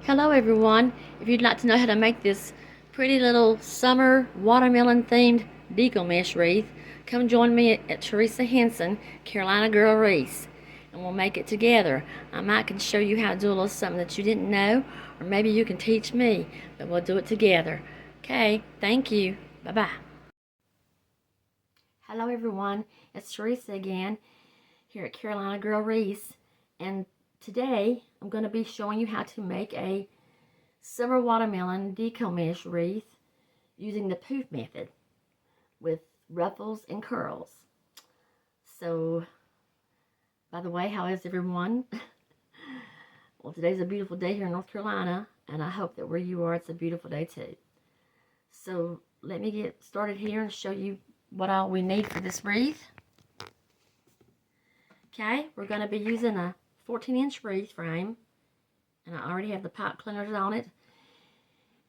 Hello everyone. If you'd like to know how to make this pretty little summer watermelon themed deco mesh wreath, come join me at Teresa Henson, Carolina Girl Wreaths, and we'll make it together. I might can show you how to do a little something that you didn't know, or maybe you can teach me, but we'll do it together. Okay, thank you. Bye-bye. Hello everyone. It's Teresa again here at Carolina Girl Wreaths, and today I'm going to be showing you how to make a Summer Watermelon Deco Mesh wreath using the Poof method with ruffles and curls. So, by the way, how is everyone? Well, today's a beautiful day here in North Carolina, and I hope that where you are, it's a beautiful day too. So, let me get started here and show you what all we need for this wreath. Okay, we're going to be using a 14-inch wreath frame, and I already have the pipe cleaners on it.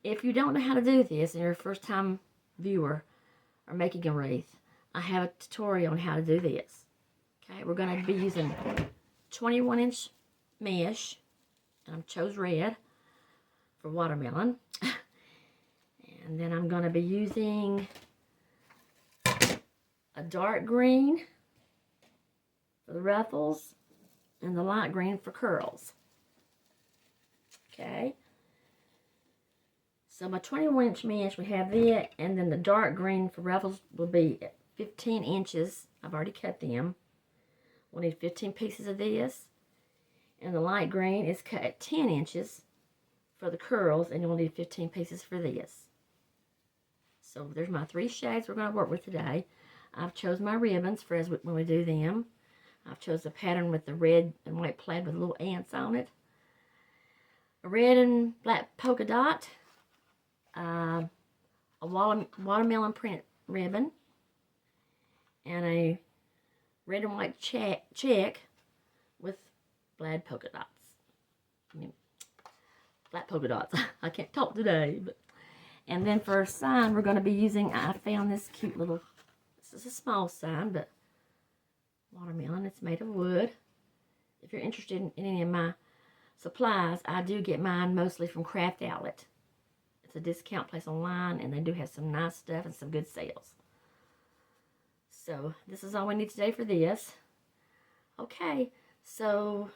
If you don't know how to do this and you're a first-time viewer or making a wreath, I have a tutorial on how to do this. Okay, we're going to be using 21-inch mesh, and I chose red for watermelon. And then I'm going to be using a dark green for the ruffles and the light green for curls. Okay. So my 21-inch mesh, we have that, and then the dark green for ruffles will be 15 inches. I've already cut them. We'll need 15 pieces of this. And the light green is cut at 10 inches for the curls, and you'll need 15 pieces for this. So there's my three shades we're going to work with today. I've chose my ribbons for when we do them. I've chose a pattern with the red and white plaid with little ants on it. A red and black polka dot. A watermelon print ribbon. And a red and white check with plaid polka dots. Flat polka dots. I can't talk today. And then for a sign, we're going to be using, I found this cute little, this is a small sign, but watermelon. It's made of wood. If you're interested in any of my supplies, I do get mine mostly from Craft Outlet. It's a discount place online, and they do have some nice stuff and some good sales. So this is all we need today for this. Okay, so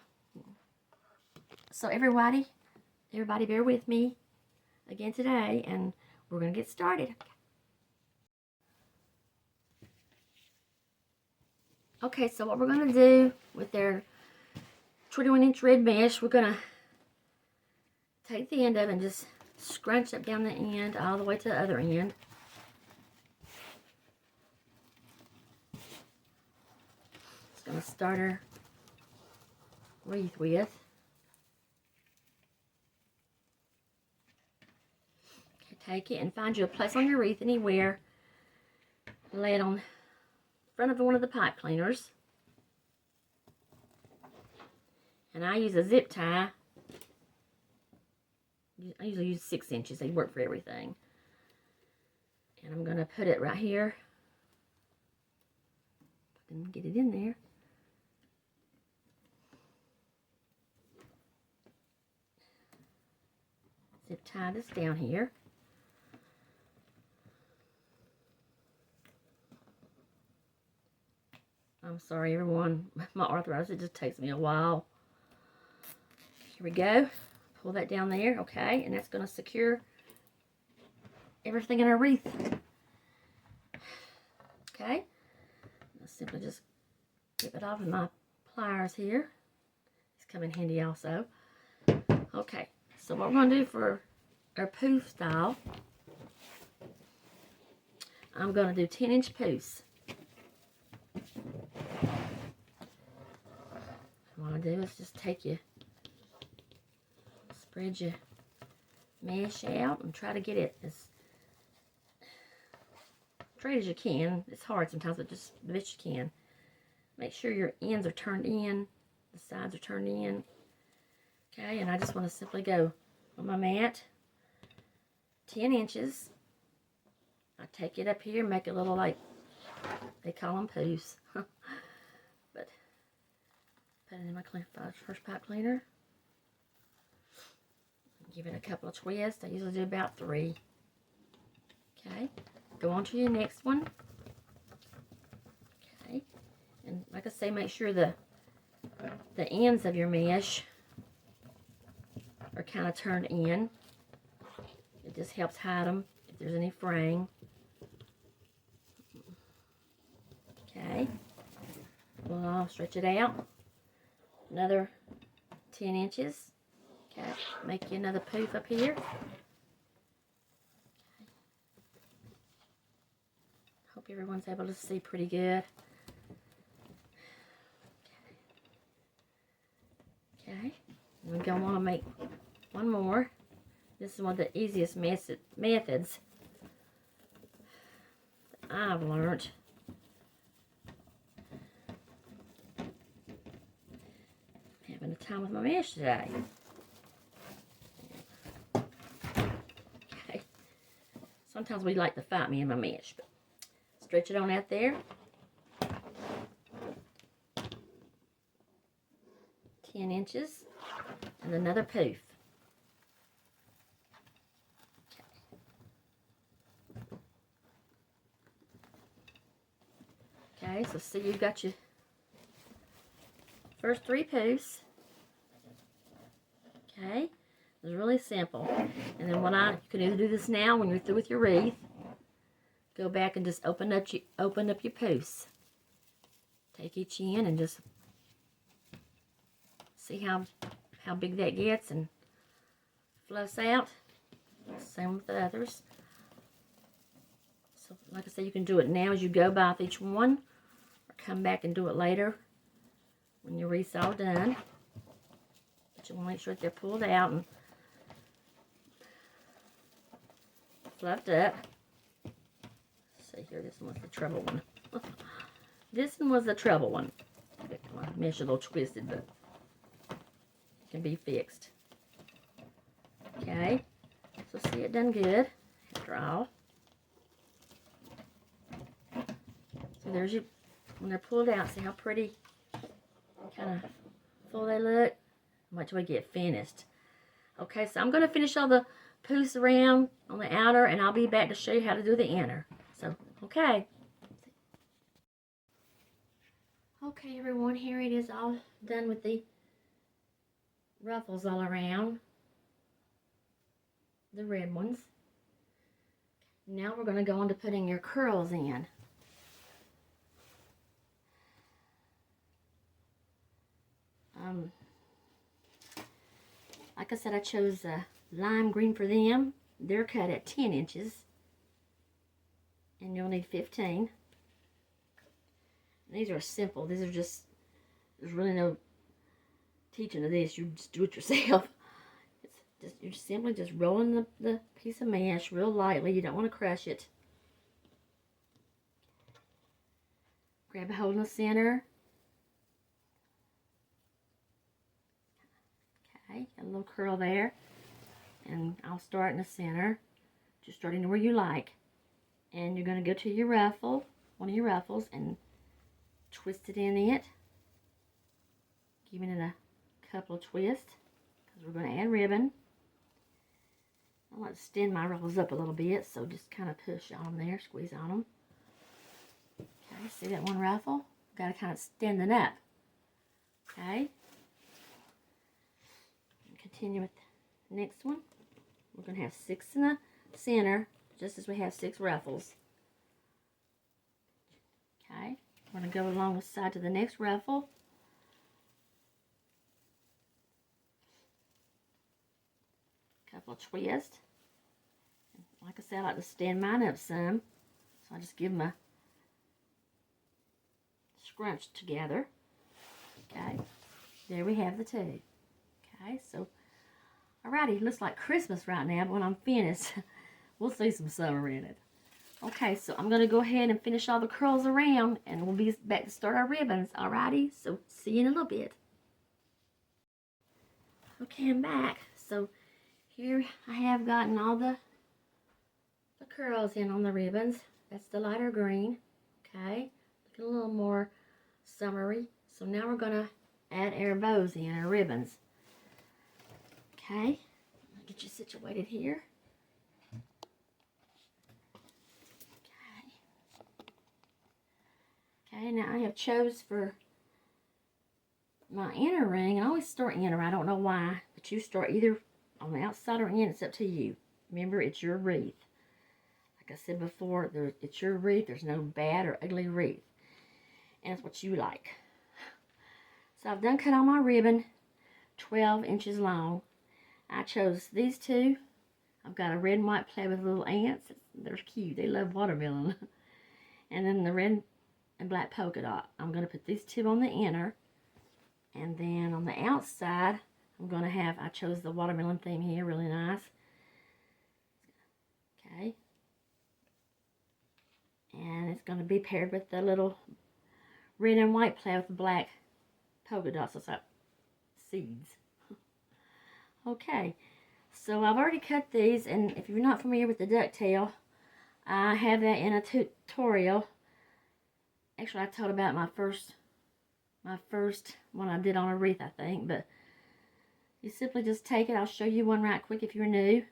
everybody bear with me again today, and we're going to get started. Okay, so what we're going to do with their 21-inch red mesh, we're going to take the end of it and just scrunch up down the end all the way to the other end. It's going to start our wreath with. Okay, take it and find you a place on your wreath anywhere. Lay it on front of one of the pipe cleaners, and I use a zip tie. I usually use 6 inches. They work for everything. And I'm going to put it right here. If I can get it in there. Zip tie this down here. I'm sorry, everyone. My arthritis, it just takes me a while. Here we go. Pull that down there, okay, and that's going to secure everything in our wreath. Okay. I'll simply just get it off with my pliers here. These come in handy also. Okay, so what we're going to do for our poof style, I'm going to do 10-inch poofs. What I do is just take you, spread your mesh out and try to get it as straight as you can. It's hard sometimes, but just the best you can. Make sure your ends are turned in, the sides are turned in. Okay, and I just want to simply go on my mat, 10 inches. I take it up here, make a little, like, they call them poofs. But put it in my first pipe cleaner. Give it a couple of twists. I usually do about 3. Okay, go on to your next one. Okay, and like I say, make sure the ends of your mesh are kind of turned in. It just helps hide them if there's any fraying. Okay, well, I'll stretch it out another 10 inches. Okay, make you another poof up here. Hope everyone's able to see pretty good. Okay, we go on to make one more. This is one of the easiest methods that I've learned. Having a time with my mesh today. Okay. Sometimes we like to fight me in my mesh, but stretch it on out there. 10 inches and another poof. Okay, so see, you've got your first 3 poofs. Okay, it's really simple. And then you can either do this now when you're through with your wreath. Go back and just open up your poofs. Take each end and just see how big that gets and fluffs out. Same with the others. So like I said, you can do it now as you go by with each one, or come back and do it later when your wreath's all done. But you want to make sure that they're pulled out and fluffed up. See here, this one was the trouble one. This one was the trouble one. My mesh a little twisted, but it can be fixed. Okay, so see it done good after all. So there's your, when they're pulled out, see how pretty, kind of full they look? Wait till we get finished. Okay, so I'm going to finish all the poofs around on the outer, and I'll be back to show you how to do the inner. So, okay. Okay, everyone, here it is all done with the ruffles all around. The red ones. Now we're going to go on to putting your curls in. Like I said, I chose lime green for them. They're cut at 10 inches. And you'll need 15. These are simple. These are just, there's really no teaching of this. You just do it yourself. You're simply just rolling the piece of mesh real lightly. You don't want to crush it. Grab a hole in the center. Okay, got a little curl there. And I'll start in the center. Just starting where you like. And you're going to go to your ruffle, one of your ruffles, and twist it in it. Giving it a couple of twists, because we're going to add ribbon. I like to stand my ruffles up a little bit, so just kind of push on them there, squeeze on them. Okay, see that one ruffle? Got to kind of stand it up. Okay. Continue with the next one. We're going to have 6 in the center, just as we have 6 ruffles. Okay. We're going to go along the side to the next ruffle. Couple of twists. Like I said, I like to stand mine up some, so I just give them a scrunch together. Okay, there we have the 2. Okay, so alrighty, looks like Christmas right now, but when I'm finished, we'll see some summer in it. Okay, so I'm going to go ahead and finish all the curls around, and we'll be back to start our ribbons. Alrighty, so see you in a little bit. Okay, I'm back. So here I have gotten all the curls in on the ribbons. That's the lighter green. Okay, looking a little more summery. So now we're going to add our bows in, our ribbons. Okay, get you situated here. Okay, now I have chose for my inner ring. I always start inner. I don't know why, but you start either on the outside or in. It's up to you. Remember, it's your wreath. Like I said before, it's your wreath. There's no bad or ugly wreath. And it's what you like. So I've done cut on my ribbon, 12 inches long. I chose these two. I've got a red and white plaid with little ants. They're cute. They love watermelon. And then the red and black polka dot. I'm going to put these two on the inner. And then on the outside, I'm going to have, I chose the watermelon theme here, really nice. Okay. And it's going to be paired with the little red and white plaid with the black polka dots. It's like seeds. Okay. So I've already cut these, and if you're not familiar with the ducktail, I have that in a tutorial. Actually, I told about my first one I did on a wreath, I think. But you simply just take it. I'll show you one right quick if you're new.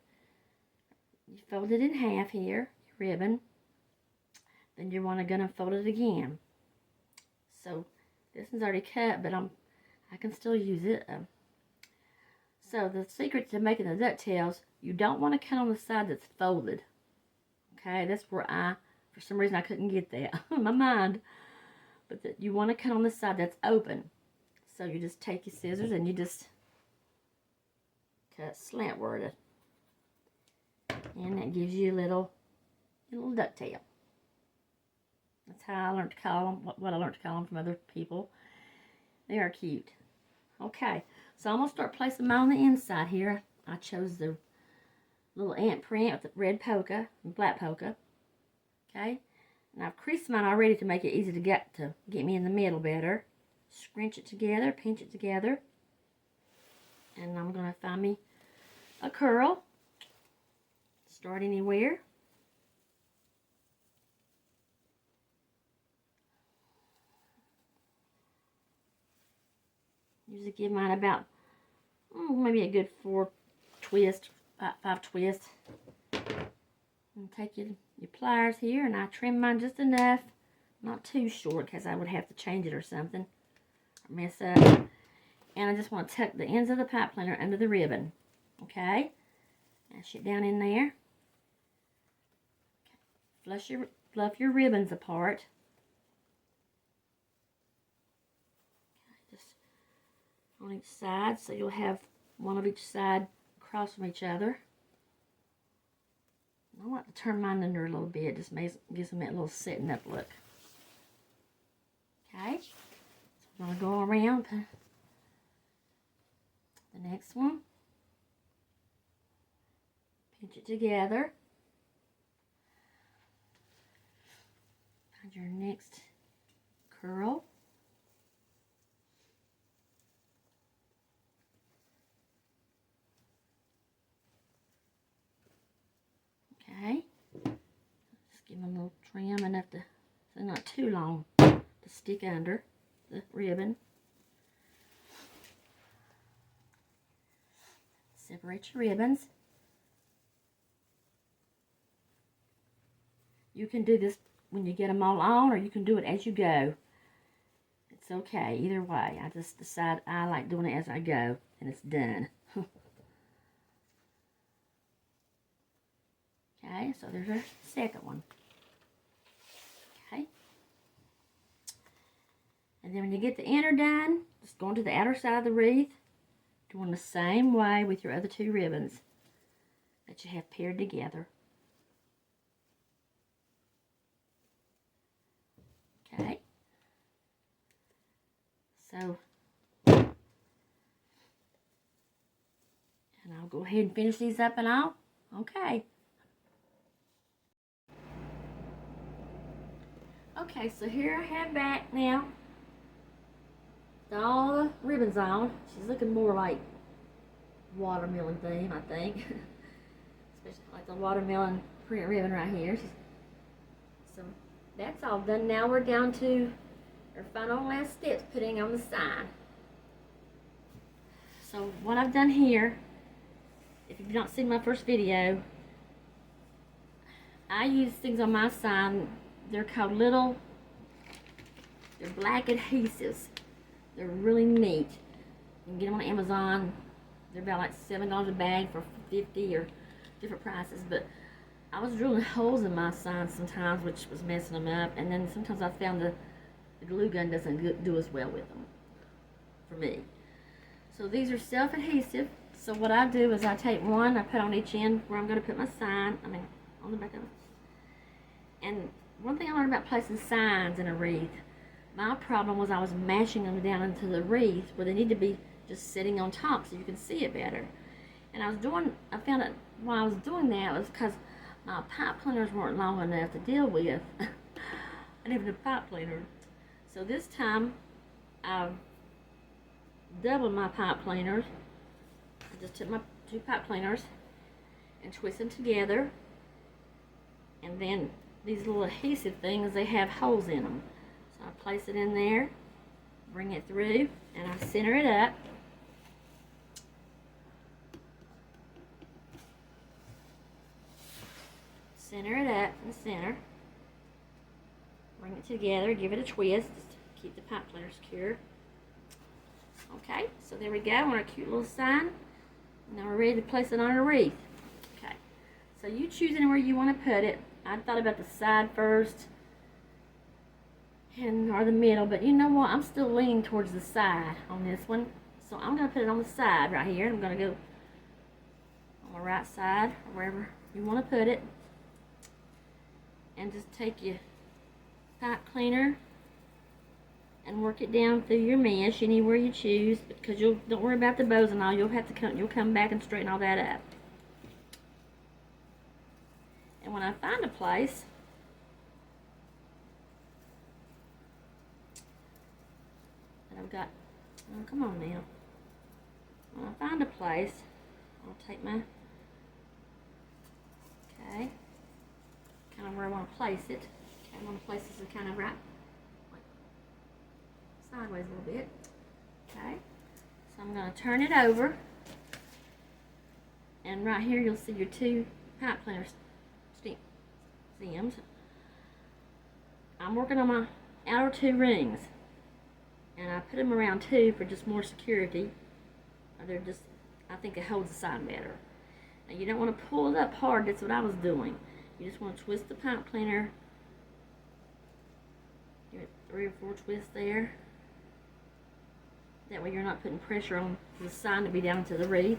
You fold it in half here, your ribbon. Then you're gonna fold it again. So this one's already cut, but I can still use it. So the secret to making the ducktails, you don't want to cut on the side that's folded. Okay, that's where for some reason I couldn't get that in my mind. But you want to cut on the side that's open. So you just take your scissors and you just cut slantward. And that gives you a little ducktail. That's how I learned to call them, what I learned to call them from other people. They are cute. Okay, so I'm going to start placing them on the inside here. I chose the little ant print with the red polka and black polka. Okay, and I've creased mine already to make it easy to get me in the middle better. Scrunch it together, pinch it together. And I'm going to find me a curl. Start anywhere. Usually give mine about maybe a good 4 twists, 5 twists. And take your pliers here, and I trim mine just enough, not too short, because I would have to change it or something, or mess up. And I just want to tuck the ends of the pipe cleaner under the ribbon. Okay, mash it down in there. Fluff your ribbons apart. On each side, so you'll have one of each side across from each other. I like to turn mine under a little bit, just gives them that little setting up look. Okay, so I'm going to go around the next one. Pinch it together. Find your next curl. Okay, just give them a little trim enough so not too long to stick under the ribbon. Separate your ribbons. You can do this when you get them all on, or you can do it as you go. It's okay, either way. I just decide I like doing it as I go, and it's done. Okay, so there's our second one. Okay. And then when you get the inner done, just go into the outer side of the wreath, doing the same way with your other 2 ribbons that you have paired together. Okay. So, and I'll go ahead and finish these up and all. Okay. Okay, so here I have back now. Got all the ribbons on. She's looking more like watermelon theme, I think. Especially like the watermelon print ribbon right here. So that's all done. Now we're down to our final last steps, putting on the sign. So what I've done here if you've not seen my first video, I use things on my sign. They're called they're black adhesives. They're really neat. You can get them on Amazon. They're about like $7 a bag for 50 or different prices. But I was drilling holes in my signs sometimes, which was messing them up. And then sometimes I found the glue gun doesn't do as well with them for me. So these are self-adhesive. So what I do is I take one, I put on each end where I'm going to put my sign. On the back of it. And one thing I learned about placing signs in a wreath, my problem was I was mashing them down into the wreath where they need to be just sitting on top so you can see it better. And I found that while I was doing that was because my pipe cleaners weren't long enough to deal with. I needed a pipe cleaner. So this time, I've doubled my pipe cleaners. I just took my 2 pipe cleaners and twist them together. And then these little adhesive things, they have holes in them. So I place it in there, bring it through, and I center it up. Center it up in the center. Bring it together, give it a twist, just to keep the pipe cleaner secure. Okay, so there we go on our cute little sign. Now we're ready to place it on a wreath. Okay, so you choose anywhere you want to put it. I thought about the side first or the middle, but you know what? I'm still leaning towards the side on this one. So I'm going to put it on the side right here. I'm going to go on the right side or wherever you want to put it. And just take your pipe cleaner and work it down through your mesh anywhere you choose, because don't worry about the bows and all. You'll come back and straighten all that up. And when I find a place, that I've got, oh, come on now. When I find a place, I'll take my, okay, kind of where I want to place it. Okay, I want to place this kind of right, like sideways a little bit. Okay, so I'm going to turn it over, and right here you'll see your 2 pipe cleaners stems. I'm working on my outer 2 rings, and I put them around 2 for just more security. I think it holds the sign better. Now you don't want to pull it up hard. That's what I was doing. You just want to twist the pipe cleaner. Give it 3 or 4 twists there. That way you're not putting pressure on the sign to be down to the wreath.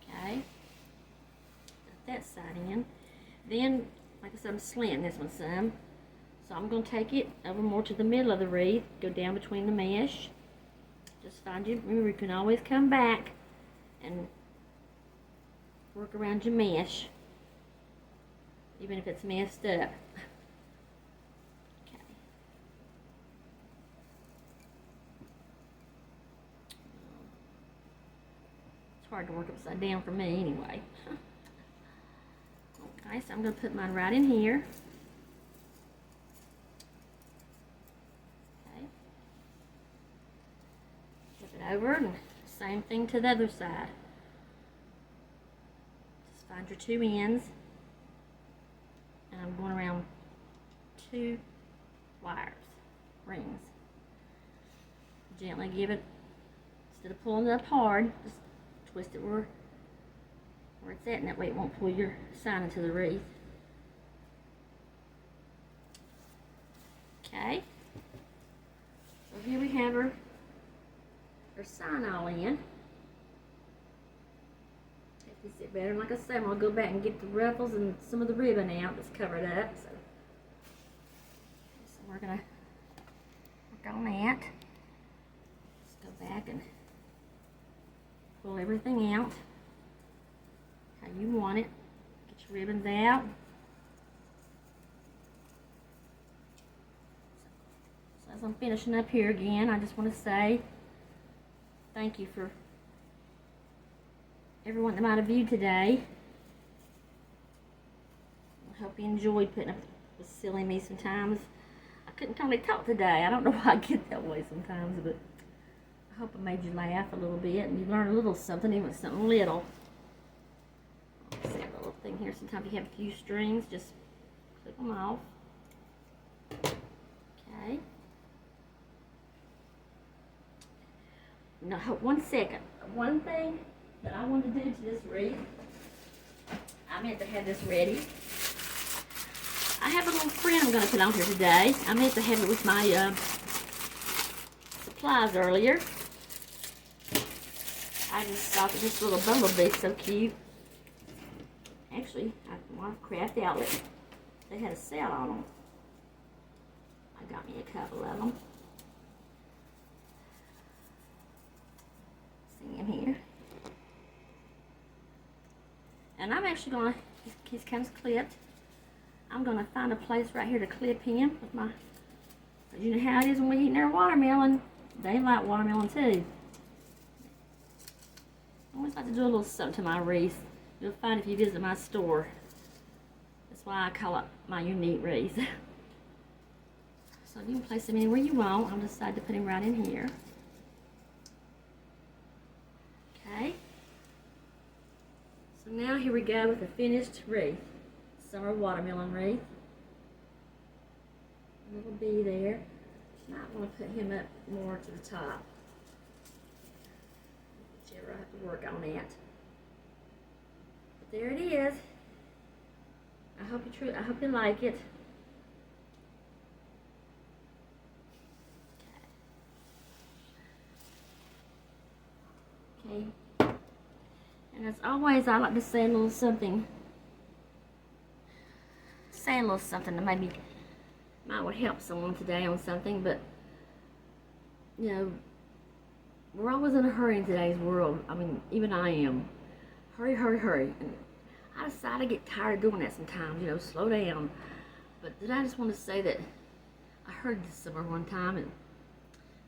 Okay. Got that side in. Then, like I said, I'm slanting this one some. So I'm going to take it over more to the middle of the wreath, go down between the mesh. Just remember you can always come back and work around your mesh, even if it's messed up. Okay. It's hard to work upside down for me anyway. Okay, so I'm going to put mine right in here. Okay. Flip it over, and same thing to the other side. Just find your 2 ends, and I'm going around 2 rings. Gently give it, instead of pulling it up hard, just twist it where it's at, and that way it won't pull your sign into the wreath. Okay, so here we have our sign all in. If you see it better, and like I said, I'm going to go back and get the ruffles and some of the ribbon out that's covered up. So we're going to work on that. Let's go back and pull everything out how you want it. Get your ribbons out. So as I'm finishing up here again, I just want to say thank you for everyone that might have viewed today. I hope you enjoyed putting up with silly me sometimes. I couldn't totally talk today. I don't know why I get that way sometimes, but I hope I made you laugh a little bit and you learned a little something, even something little. thing here. Sometimes you have a few strings, just clip them off. Okay. Now, one second. One thing that I want to do to this wreath, I meant to have this ready. I have a little print I'm going to put on here today. I meant to have it with my supplies earlier. I just thought that this little bumblebee is so cute. Actually, at Craft Outlet, they had a sale on them. I got me a couple of them. See him here. And I'm actually going to, he's kind of clipped. I'm going to find a place right here to clip him with my, you know how it is when we eat our watermelon. They like watermelon too. I always like to do a little something to my wreath. You'll find if you visit my store. That's why I call it my unique wreath. So you can place him anywhere you want. I'll decide to put him right in here. Okay. So now here we go with the finished wreath. Summer Watermelon wreath. A little bee there. Might want to put him up more to the top. Whichever, I have to work on that. But there it is. I hope you like it. Okay. And as always, I like to say a little something. Say a little something that maybe might help someone today on something, but you know, we're always in a hurry in today's world. I mean, even I am. Hurry, hurry, hurry. And I decide to get tired of doing that sometimes, you know, slow down. But then I just want to say that I heard this somewhere one time, and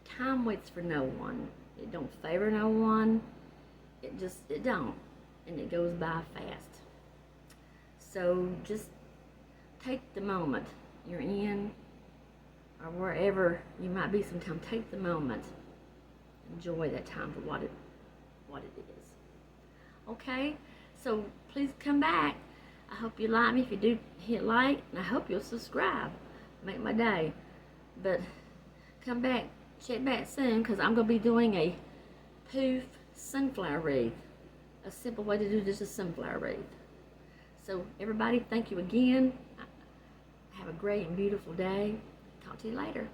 time waits for no one. It don't favor no one. It don't. And it goes by fast. So just take the moment you're in, or wherever you might be sometime. Take the moment. Enjoy that time for what it is. Okay? So please come back. I hope you like me. If you do, hit like, and I hope you'll subscribe. Make my day. But come back, check back soon, because I'm going to be doing a Poof sunflower wreath. A simple way to do just a sunflower wreath. So everybody, thank you again. Have a great and beautiful day. Talk to you later.